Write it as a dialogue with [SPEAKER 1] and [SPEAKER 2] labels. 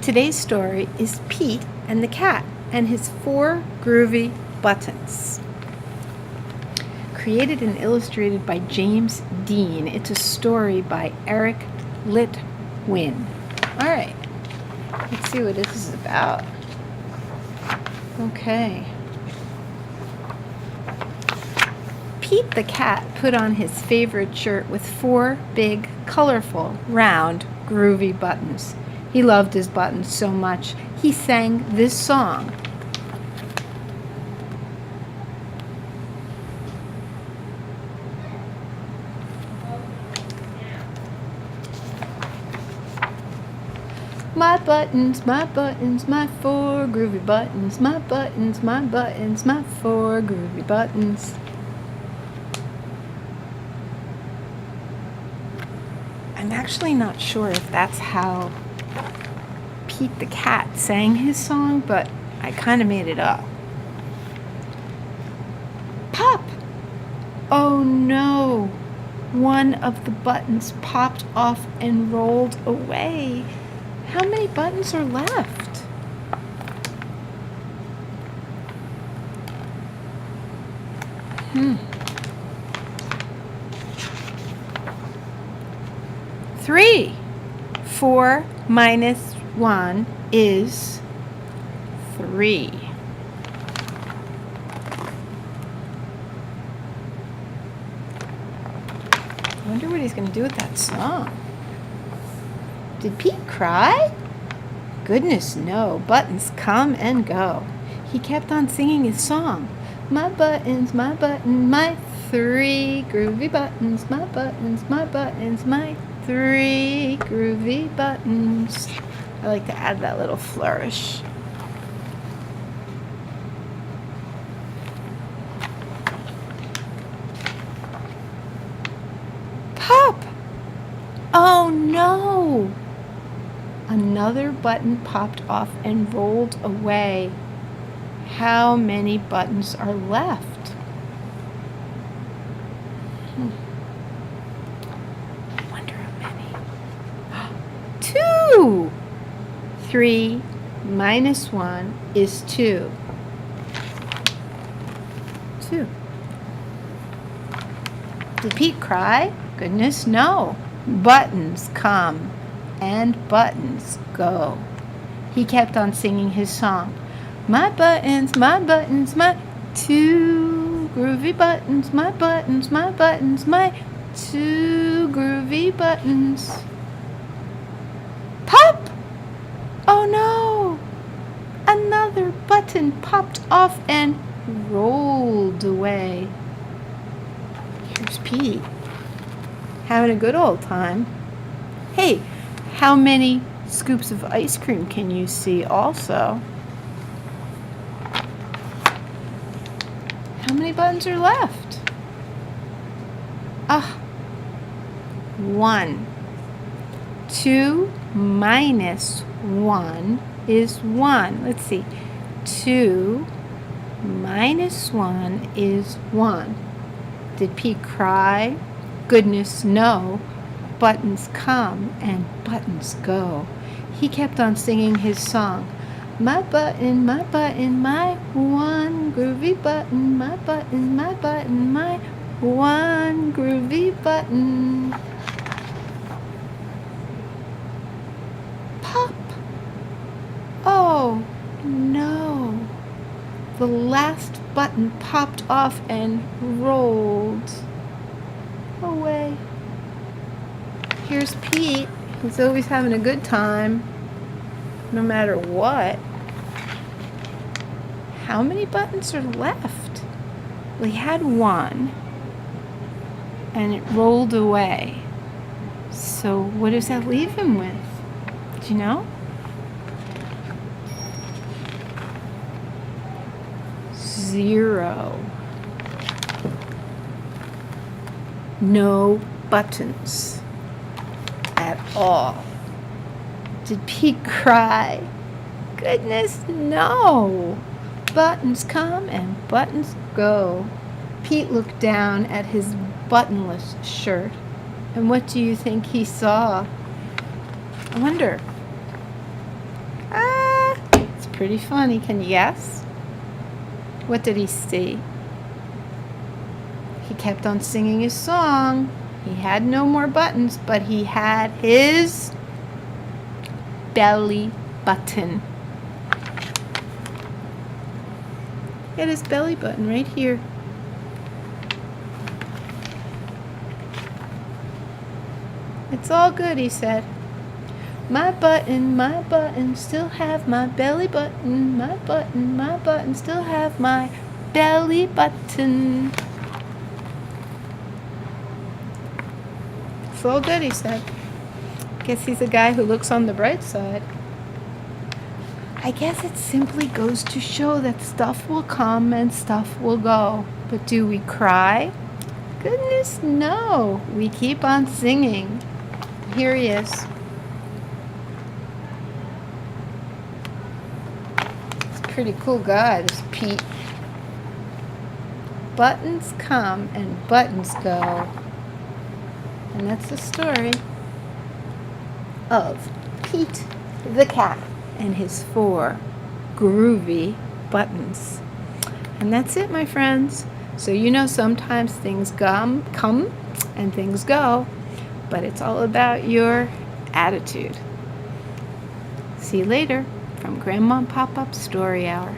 [SPEAKER 1] Today's story is Pete and the Cat and his Four Groovy Buttons. Created and illustrated by James Dean. It's a story by Eric Litwin. All right, let's see what this is about. Okay. Pete the cat put on his favorite shirt with 4 big, colorful, round, groovy buttons. He loved his buttons so much, he sang this song. My buttons, my 4 groovy buttons. My buttons, my 4 groovy buttons. I'm actually not sure if that's how Pete the cat sang his song, but I kind of made it up. Pop! Oh no! One of the buttons popped off and rolled away. How many buttons are left? Three. 4 minus 1 is 3. I wonder what he's going to do with that song. Did Pete cry? Goodness, no. Buttons come and go. He kept on singing his song. My buttons, my 3 groovy buttons. My buttons, my 3 groovy buttons. I like to add that little flourish. Pop! Oh no! Another button popped off and rolled away. How many buttons are left? I wonder how many. 2! 3 minus 1 is 2. 2. Did Pete cry? Goodness, no. Buttons come and buttons go. He kept on singing his song. My buttons, my 2 groovy buttons. My buttons, my 2 groovy buttons. Pop! Oh no! Another button popped off and rolled away. Here's Pete, having a good old time. Hey, how many scoops of ice cream can you see also? How many buttons are left? 1. 2 minus 1 is 1. Let's see. 2 minus 1 is 1. Did Pete cry? Goodness, no. Buttons come and buttons go. He kept on singing his song. My button, my 1 groovy button. My button, my 1 groovy button. Pop! Oh no! The last button popped off and rolled away. Here's Pete. He's always having a good time, no matter what. How many buttons are left? Well, he had 1, and it rolled away. So what does that leave him with? Do you know? 0. No buttons at all. Did Pete cry? Goodness, no. Buttons come and buttons go. Pete looked down at his buttonless shirt, and what do you think he saw? I wonder. pretty funny. Can you guess? What did he see? He kept on singing his song. He had no more buttons, but he had his belly button. He had his belly button right here. It's all good, he said. My button, still have my belly button. My button, still have my belly button. It's all good, he said. Guess he's a guy who looks on the bright side. I guess it simply goes to show that stuff will come and stuff will go. But do we cry? Goodness, no. We keep on singing. Here he is. He's a pretty cool guy, this Pete. Buttons come and buttons go. And that's the story of Pete the cat and his 4 groovy buttons. And that's it, my friends. So you know sometimes things come and things go, but it's all about your attitude. See you later from Grandma and Pop-Up Story Hour.